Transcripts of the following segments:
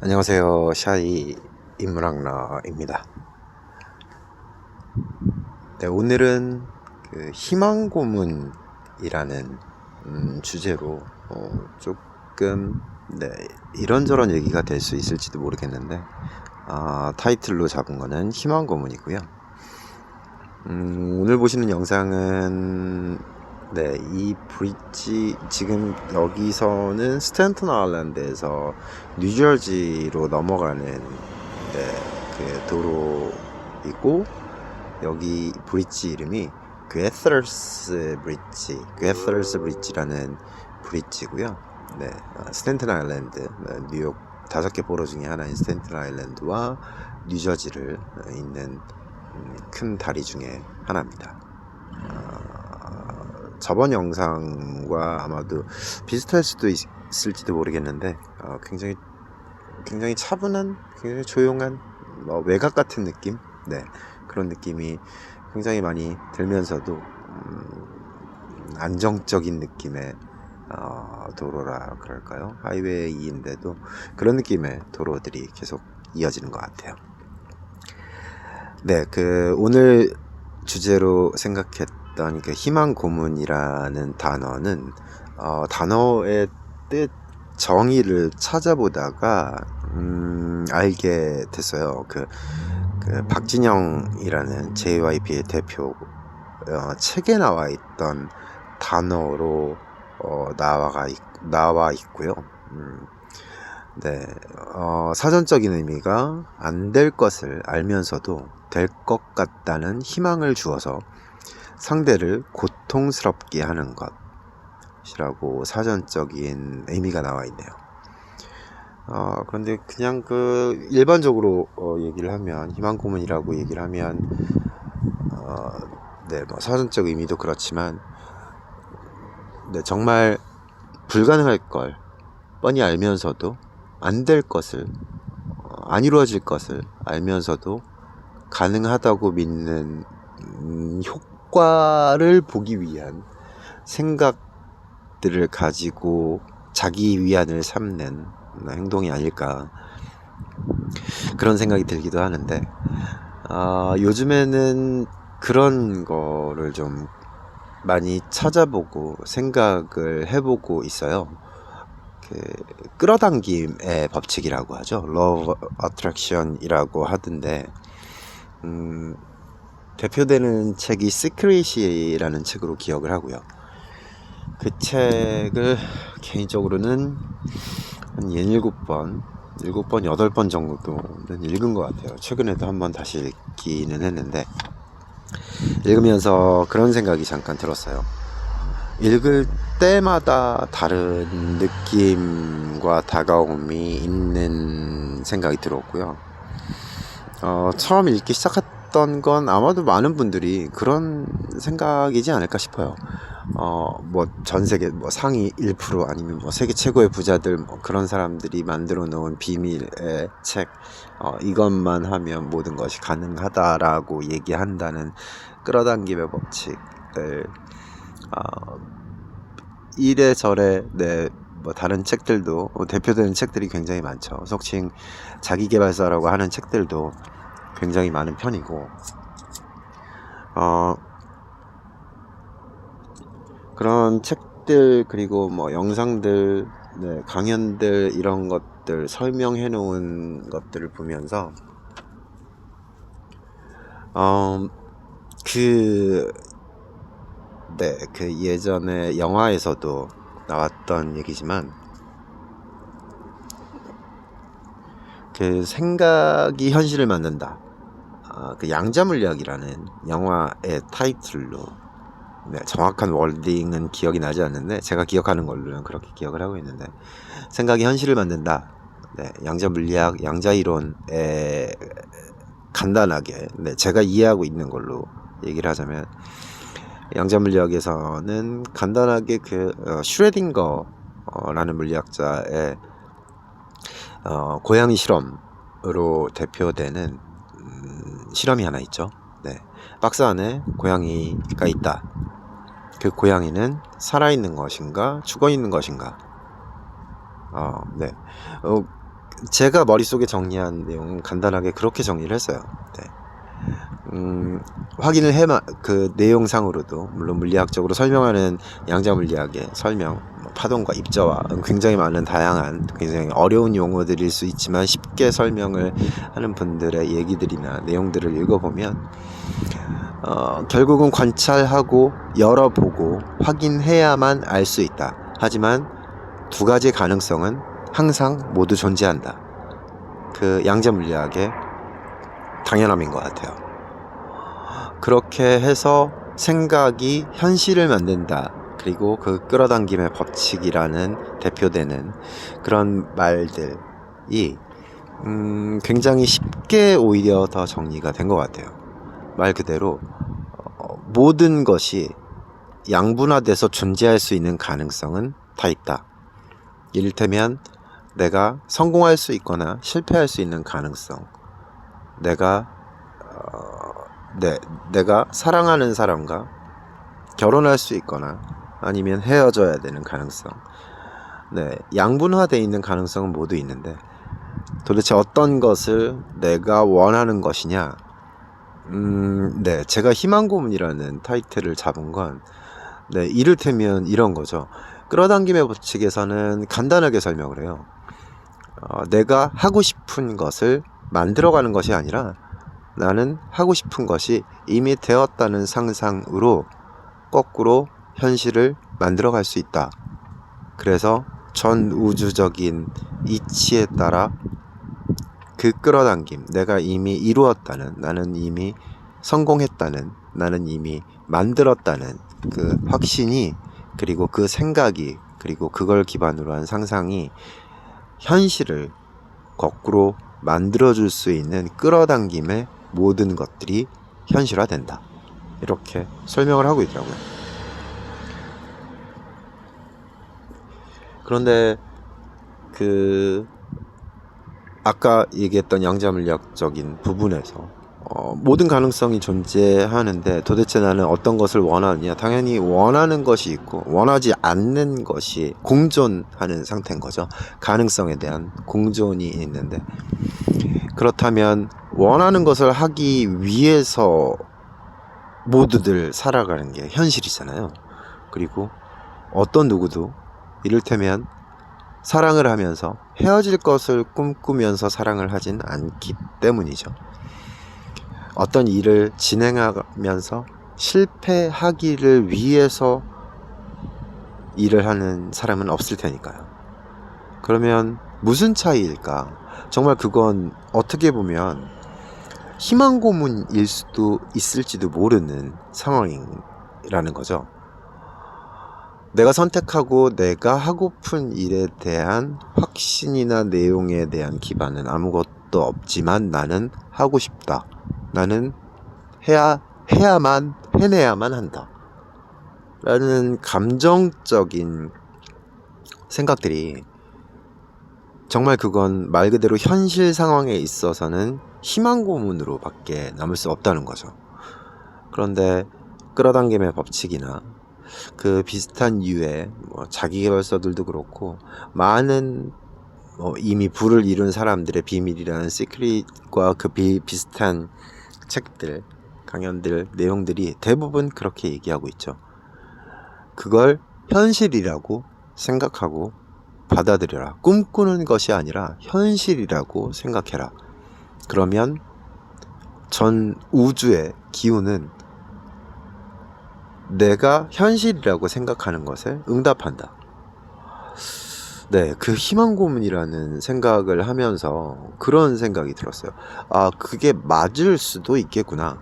안녕하세요. 샤이 인문학러입니다. 네, 오늘은 그 희망 고문이라는 주제로 조금 이런저런 얘기가 될 수 있을지도 모르겠는데 타이틀로 잡은 거는 희망 고문이고요. 오늘 보시는 영상은 이 브릿지 지금 여기서는 스탠튼 아일랜드에서 뉴저지로 넘어가는 그 도로이고, 여기 브릿지 이름이 괴서스 브릿지라는 브릿지고요. 스탠튼 아일랜드, 뉴욕 5개 보로 중에 하나인 스탠튼 아일랜드와 뉴저지를 잇는 큰 다리 중에 하나입니다. 저번 영상과 아마도 비슷할 수도 있을지도 모르겠는데 굉장히 차분한, 굉장히 조용한 외곽 같은 느낌, 그런 느낌이 굉장히 많이 들면서도 안정적인 느낌의 도로라 그럴까요? 하이웨이인데도 그런 느낌의 도로들이 계속 이어지는 것 같아요. 오늘 주제로 생각했던 그 희망 고문이라는 단어는 단어의 뜻 정의를 찾아보다가 알게 됐어요. 그 박진영이라는 JYP의 대표 책에 나와 있던 단어로 나와 있고요. 사전적인 의미가 안 될 것을 알면서도 될 것 같다는 희망을 주어서 상대를 고통스럽게 하는 것이라고 사전적인 의미가 나와 있네요. 그런데 그냥 일반적으로 얘기를 하면, 희망 고문이라고 얘기를 하면 사전적 의미도 그렇지만 정말 불가능할 걸 뻔히 알면서도, 안 될 것을, 안 이루어질 것을 알면서도 가능하다고 믿는 효과를 보기 위한 생각들을 가지고 자기 위안을 삼는 행동이 아닐까, 그런 생각이 들기도 하는데, 요즘에는 그런 거를 좀 많이 찾아보고 생각을 해보고 있어요. 끌어당김의 법칙이라고 하죠. Law of Attraction이라고 하던데, 대표되는 책이 시크릿이라는 책으로 기억을 하고요. 그 책을 개인적으로는 한 7번, 8번 정도는 읽은 것 같아요. 최근에도 한번 다시 읽기는 했는데, 읽으면서 그런 생각이 잠깐 들었어요. 읽을 때마다 다른 느낌과 다가옴이 있는 생각이 들었고요. 처음 읽기 시작했던 건 아마도 많은 분들이 그런 생각이지 않을까 싶어요. 전 세계 상위 1% 아니면 세계 최고의 부자들, 그런 사람들이 만들어 놓은 비밀의 책, 이것만 하면 모든 것이 가능하다라고 얘기한다는 끌어당김의 법칙을 이래저래 다른 책들도, 대표되는 책들이 굉장히 많죠. 속칭 자기계발서라고 하는 책들도 굉장히 많은 편이고, 그런 책들, 그리고 영상들, 강연들, 이런 것들 설명해 놓은 것들을 보면서 그 예전에 영화에서도 나왔던 얘기지만, 그 생각이 현실을 만든다, 그 양자물리학이라는 영화의 타이틀로, 정확한 월딩은 기억이 나지 않는데 제가 기억하는 걸로는 그렇게 기억을 하고 있는데, 생각이 현실을 만든다, 양자물리학, 양자이론에 간단하게 제가 이해하고 있는 걸로 얘기를 하자면, 양자물리학에서는 간단하게 슈레딩거라는 물리학자의 고양이 실험으로 대표되는 실험이 하나 있죠. 박스 안에 고양이가 있다. 그 고양이는 살아있는 것인가, 죽어있는 것인가. 제가 머릿속에 정리한 내용은 간단하게 그렇게 정리를 했어요. 네. 확인을 그 내용상으로도 물론 물리학적으로 설명하는 양자물리학의 설명, 파동과 입자와 굉장히 많은 다양한 굉장히 어려운 용어들일 수 있지만 쉽게 설명을 하는 분들의 얘기들이나 내용들을 읽어보면 결국은 관찰하고 열어보고 확인해야만 알 수 있다. 하지만 두 가지 가능성은 항상 모두 존재한다. 그 양자물리학의 당연함인 것 같아요. 그렇게 해서 생각이 현실을 만든다. 그리고 그 끌어당김의 법칙이라는 대표되는 그런 말들이 굉장히 쉽게 오히려 더 정리가 된 것 같아요. 말 그대로 모든 것이 양분화돼서 존재할 수 있는 가능성은 다 있다. 이를테면 내가 성공할 수 있거나 실패할 수 있는 가능성, 내가 사랑하는 사람과 결혼할 수 있거나 아니면 헤어져야 되는 가능성, 양분화되어 있는 가능성은 모두 있는데 도대체 어떤 것을 내가 원하는 것이냐? 제가 희망고문이라는 타이틀을 잡은 건 이를테면 이런 거죠. 끌어당김의 법칙에서는 간단하게 설명을 해요. 내가 하고 싶은 것을 만들어가는 것이 아니라 나는 하고 싶은 것이 이미 되었다는 상상으로 거꾸로 현실을 만들어갈 수 있다. 그래서 전 우주적인 이치에 따라 그 끌어당김, 내가 이미 이루었다는, 나는 이미 성공했다는, 나는 이미 만들었다는 그 확신이, 그리고 그 생각이, 그리고 그걸 기반으로 한 상상이 현실을 거꾸로 만들어줄 수 있는 끌어당김의 모든 것들이 현실화된다. 이렇게 설명을 하고 있더라고요. 그런데 아까 얘기했던 양자물리학적인 부분에서 모든 가능성이 존재하는데 도대체 나는 어떤 것을 원하느냐? 당연히 원하는 것이 있고 원하지 않는 것이 공존하는 상태인 거죠. 가능성에 대한 공존이 있는데, 그렇다면 원하는 것을 하기 위해서 모두들 살아가는 게 현실이잖아요. 그리고 어떤 누구도 이를테면 사랑을 하면서 헤어질 것을 꿈꾸면서 사랑을 하진 않기 때문이죠. 어떤 일을 진행하면서 실패하기를 위해서 일을 하는 사람은 없을 테니까요. 그러면 무슨 차이일까? 정말 그건 어떻게 보면 희망 고문일 수도 있을지도 모르는 상황이라는 거죠. 내가 선택하고 내가 하고픈 일에 대한 확신이나 내용에 대한 기반은 아무것도 없지만 나는 하고 싶다. 나는 해내야만 한다. 라는 감정적인 생각들이 정말 그건 말 그대로 현실 상황에 있어서는 희망 고문으로 밖에 남을 수 없다는 거죠. 그런데 끌어당김의 법칙이나 그 비슷한 유의 자기계발서들도 그렇고 많은 이미 부를 이룬 사람들의 비밀이라는 시크릿과 그 비슷한 책들, 강연들, 내용들이 대부분 그렇게 얘기하고 있죠. 그걸 현실이라고 생각하고 받아들여라. 꿈꾸는 것이 아니라 현실이라고 생각해라. 그러면 전 우주의 기운은 내가 현실이라고 생각하는 것에 응답한다. 그 희망 고문이라는 생각을 하면서 그런 생각이 들었어요. 아, 그게 맞을 수도 있겠구나.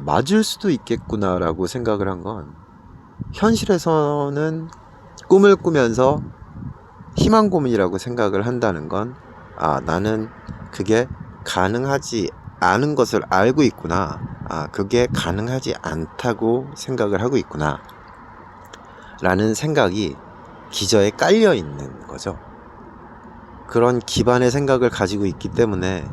맞을 수도 있겠구나라고 생각을 한 건 현실에서는 꿈을 꾸면서 희망 고문이라고 생각을 한다는 건 나는 그게 가능하지 않은 것을 알고 있구나. 그게 가능하지 않다고 생각을 하고 있구나. 라는 생각이 기저에 깔려 있는 거죠. 그런 기반의 생각을 가지고 있기 때문에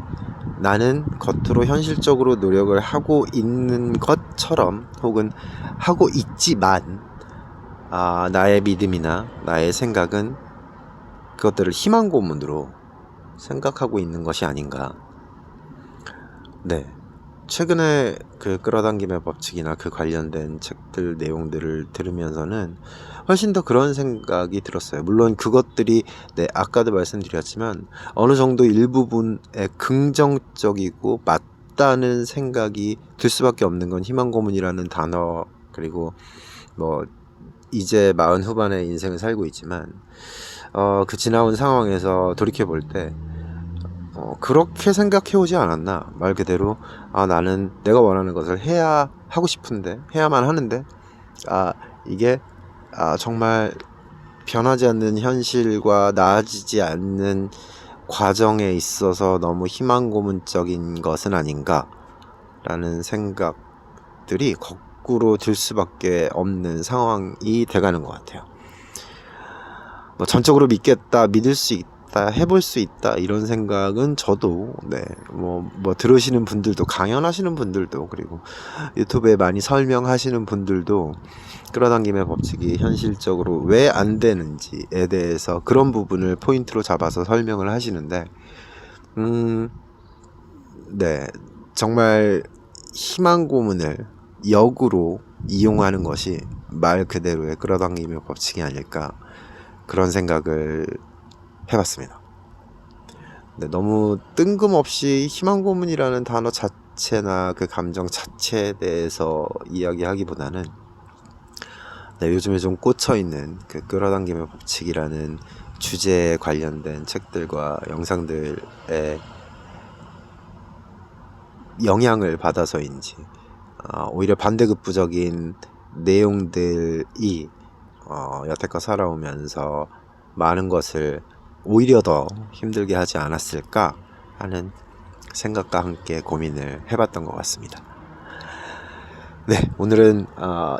나는 겉으로 현실적으로 노력을 하고 있는 것처럼 혹은 하고 있지만 나의 믿음이나 나의 생각은 그것들을 희망 고문으로 생각하고 있는 것이 아닌가. 네. 최근에 그 끌어당김의 법칙이나 그 관련된 책들 내용들을 들으면서는 훨씬 더 그런 생각이 들었어요. 물론 그것들이 아까도 말씀드렸지만 어느 정도 일부분에 긍정적이고 맞다는 생각이 들 수밖에 없는 건 희망 고문이라는 단어, 그리고 뭐 이제 40 후반의 인생을 살고 있지만 그 지나온 상황에서 돌이켜 볼 때 그렇게 생각해 오지 않았나. 말 그대로 나는 내가 원하는 것을 해야 하고 싶은데, 해야만 하는데 이게 정말 변하지 않는 현실과 나아지지 않는 과정에 있어서 너무 희망 고문적인 것은 아닌가 라는 생각들이 거꾸로 들 수밖에 없는 상황이 돼가는 것 같아요. 뭐 전적으로 믿겠다, 믿을 수 있다, 해볼 수 있다, 이런 생각은 저도 뭐 들으시는 분들도, 강연하시는 분들도, 그리고 유튜브에 많이 설명하시는 분들도 끌어당김의 법칙이 현실적으로 왜 안 되는지에 대해서 그런 부분을 포인트로 잡아서 설명을 하시는데 정말 희망 고문을 역으로 이용하는 것이 말 그대로의 끌어당김의 법칙이 아닐까, 그런 생각을 해봤습니다. 너무 뜬금없이 희망 고문이라는 단어 자체나 그 감정 자체에 대해서 이야기하기보다는 요즘에 좀 꽂혀있는 그 끌어당김의 법칙이라는 주제에 관련된 책들과 영상들의 영향을 받아서인지 오히려 반대급부적인 내용들이 여태껏 살아오면서 많은 것을 오히려 더 힘들게 하지 않았을까 하는 생각과 함께 고민을 해봤던 것 같습니다. 오늘은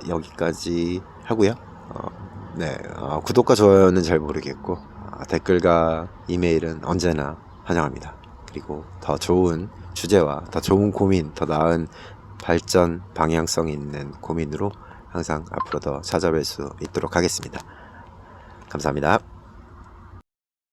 여기까지 하고요. 구독과 좋아요는 잘 모르겠고 댓글과 이메일은 언제나 환영합니다. 그리고 더 좋은 주제와 더 좋은 고민, 더 나은 발전 방향성 있는 고민으로 항상 앞으로 더 찾아뵐 수 있도록 하겠습니다. 감사합니다.